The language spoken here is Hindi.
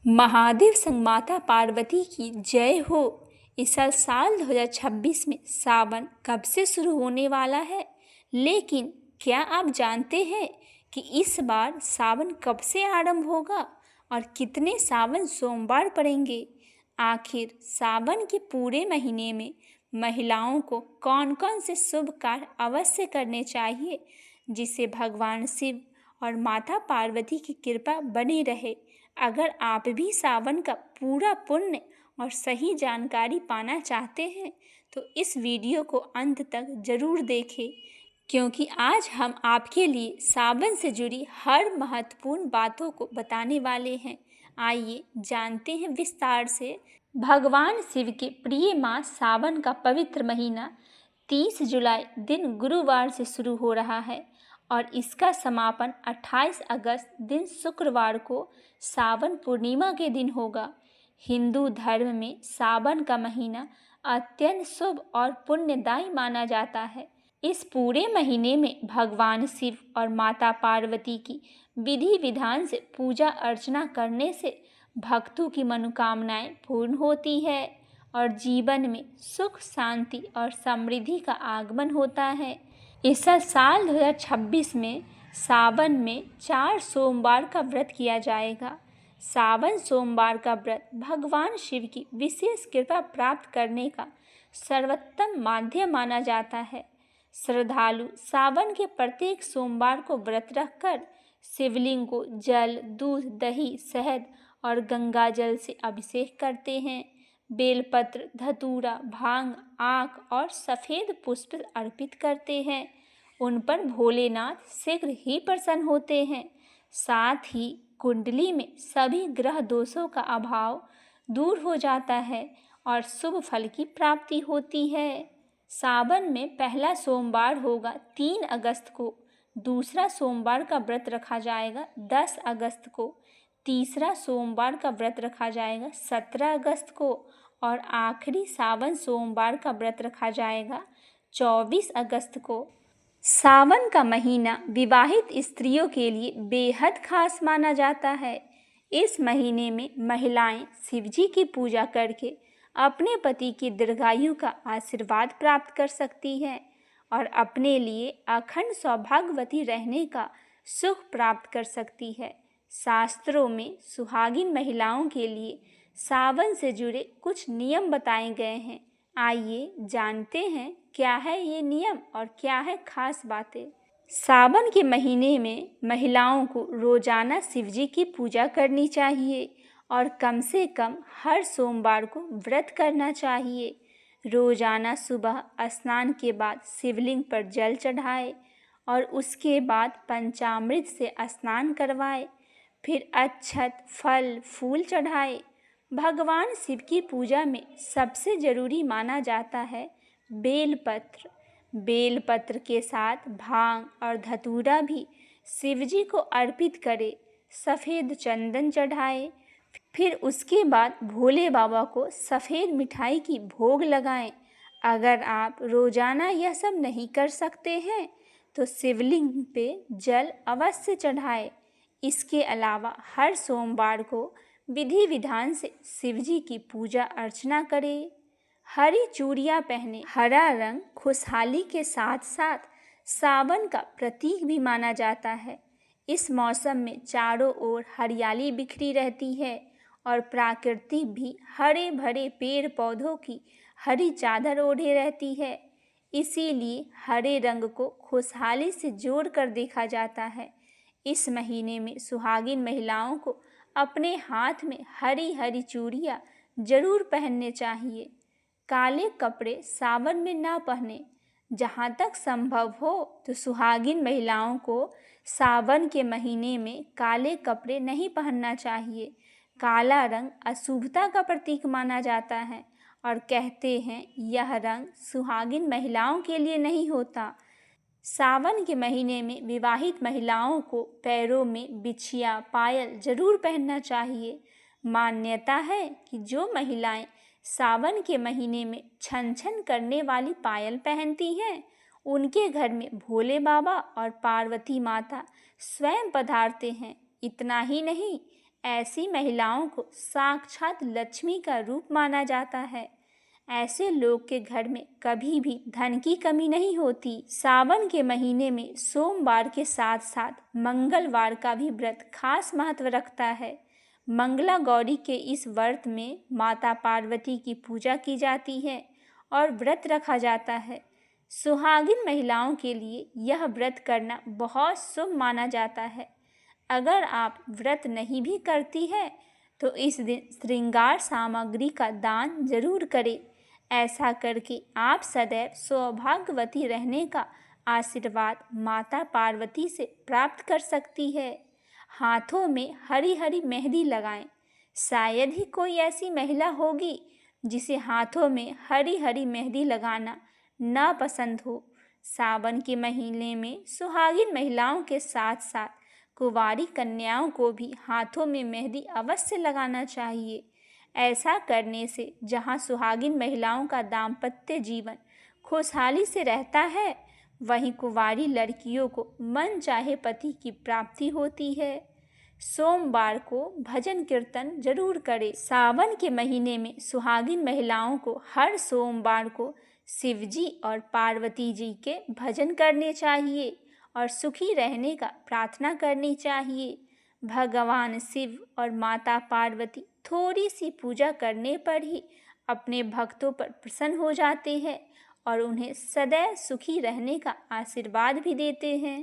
महादेव संग माता पार्वती की जय हो। इस साल 2026 में सावन कब से शुरू होने वाला है, लेकिन क्या आप जानते हैं कि इस बार सावन कब से आरंभ होगा और कितने सावन सोमवार पड़ेंगे? आखिर सावन के पूरे महीने में महिलाओं को कौन कौन से शुभ कार्य अवश्य करने चाहिए, जिससे भगवान शिव और माता पार्वती की कृपा बनी रहे। अगर आप भी सावन का पूरा पुण्य और सही जानकारी पाना चाहते हैं तो इस वीडियो को अंत तक जरूर देखें, क्योंकि आज हम आपके लिए सावन से जुड़ी हर महत्वपूर्ण बातों को बताने वाले हैं। आइए जानते हैं विस्तार से। भगवान शिव के प्रिय मास सावन का पवित्र महीना 30 जुलाई दिन गुरुवार से शुरू हो रहा है और इसका समापन 28 अगस्त दिन शुक्रवार को सावन पूर्णिमा के दिन होगा। हिंदू धर्म में सावन का महीना अत्यंत शुभ और पुण्यदायी माना जाता है। इस पूरे महीने में भगवान शिव और माता पार्वती की विधि विधान से पूजा अर्चना करने से भक्तों की मनोकामनाएं पूर्ण होती है और जीवन में सुख शांति और समृद्धि का आगमन होता है। इस साल 2026 में सावन में 4 सोमवार का व्रत किया जाएगा। सावन सोमवार का व्रत भगवान शिव की विशेष कृपा प्राप्त करने का सर्वोत्तम माध्यम माना जाता है। श्रद्धालु सावन के प्रत्येक सोमवार को व्रत रखकर शिवलिंग को जल, दूध, दही, शहद और गंगा जल से अभिषेक करते हैं। बेलपत्र, धतूरा, भांग, आक और सफ़ेद पुष्प अर्पित करते हैं। उन पर भोलेनाथ शीघ्र ही प्रसन्न होते हैं। साथ ही कुंडली में सभी ग्रह दोषों का अभाव दूर हो जाता है और शुभ फल की प्राप्ति होती है। सावन में पहला सोमवार होगा 3 अगस्त को, दूसरा सोमवार का व्रत रखा जाएगा 10 अगस्त को, तीसरा सोमवार का व्रत रखा जाएगा 17 अगस्त को और आखिरी सावन सोमवार का व्रत रखा जाएगा 24 अगस्त को। सावन का महीना विवाहित स्त्रियों के लिए बेहद खास माना जाता है। इस महीने में महिलाएं शिवजी की पूजा करके अपने पति की दीर्घायु का आशीर्वाद प्राप्त कर सकती हैं और अपने लिए अखंड सौभाग्यवती रहने का सुख प्राप्त कर सकती है। शास्त्रों में सुहागिन महिलाओं के लिए सावन से जुड़े कुछ नियम बताए गए हैं। आइए जानते हैं क्या है ये नियम और क्या है खास बातें। सावन के महीने में महिलाओं को रोजाना शिवजी की पूजा करनी चाहिए और कम से कम हर सोमवार को व्रत करना चाहिए। रोजाना सुबह स्नान के बाद शिवलिंग पर जल चढ़ाए और उसके बाद पंचामृत से स्नान करवाए, फिर अक्षत, फल, फूल चढ़ाए। भगवान शिव की पूजा में सबसे जरूरी माना जाता है बेलपत्र। बेलपत्र के साथ भांग और धतूरा भी शिवजी को अर्पित करें। सफ़ेद चंदन चढ़ाए, फिर उसके बाद भोले बाबा को सफ़ेद मिठाई की भोग लगाएं। अगर आप रोजाना यह सब नहीं कर सकते हैं तो शिवलिंग पे जल अवश्य चढ़ाएं। इसके अलावा हर सोमवार को विधि विधान से शिवजी की पूजा अर्चना करें। हरी चूड़ियाँ पहने। हरा रंग खुशहाली के साथ साथ सावन का प्रतीक भी माना जाता है। इस मौसम में चारों ओर हरियाली बिखरी रहती है और प्रकृति भी हरे भरे पेड़ पौधों की हरी चादर ओढ़े रहती है। इसीलिए हरे रंग को खुशहाली से जोड़ कर देखा जाता है। इस महीने में सुहागिन महिलाओं को अपने हाथ में हरी हरी चूड़ियाँ जरूर पहनने चाहिए। काले कपड़े सावन में ना पहने। जहाँ तक संभव हो तो सुहागिन महिलाओं को सावन के महीने में काले कपड़े नहीं पहनना चाहिए। काला रंग अशुभता का प्रतीक माना जाता है और कहते हैं यह रंग सुहागिन महिलाओं के लिए नहीं होता। सावन के महीने में विवाहित महिलाओं को पैरों में बिछिया, पायल जरूर पहनना चाहिए। मान्यता है कि जो महिलाएं सावन के महीने में छन छन करने वाली पायल पहनती हैं उनके घर में भोले बाबा और पार्वती माता स्वयं पधारते हैं। इतना ही नहीं, ऐसी महिलाओं को साक्षात लक्ष्मी का रूप माना जाता है। ऐसे लोग के घर में कभी भी धन की कमी नहीं होती। सावन के महीने में सोमवार के साथ साथ मंगलवार का भी व्रत खास महत्व रखता है। मंगला गौरी के इस व्रत में माता पार्वती की पूजा की जाती है और व्रत रखा जाता है। सुहागिन महिलाओं के लिए यह व्रत करना बहुत शुभ माना जाता है। अगर आप व्रत नहीं भी करती है तो इस दिन श्रृंगार सामग्री का दान जरूर करें। ऐसा करके आप सदैव सौभाग्यवती रहने का आशीर्वाद माता पार्वती से प्राप्त कर सकती है। हाथों में हरी हरी मेहंदी लगाएं। शायद ही कोई ऐसी महिला होगी जिसे हाथों में हरी हरी मेहंदी लगाना ना पसंद हो। सावन के महीने में सुहागिन महिलाओं के साथ साथ कुंवारी कन्याओं को भी हाथों में मेहंदी अवश्य लगाना चाहिए। ऐसा करने से जहाँ सुहागिन महिलाओं का दाम्पत्य जीवन खुशहाली से रहता है, वहीं कुंवारी लड़कियों को मन चाहे पति की प्राप्ति होती है। सोमवार को भजन कीर्तन जरूर करें। सावन के महीने में सुहागिन महिलाओं को हर सोमवार को शिवजी और पार्वती जी के भजन करने चाहिए और सुखी रहने का प्रार्थना करनी चाहिए। भगवान शिव और माता पार्वती थोड़ी सी पूजा करने पर ही अपने भक्तों पर प्रसन्न हो जाते हैं और उन्हें सदैव सुखी रहने का आशीर्वाद भी देते हैं।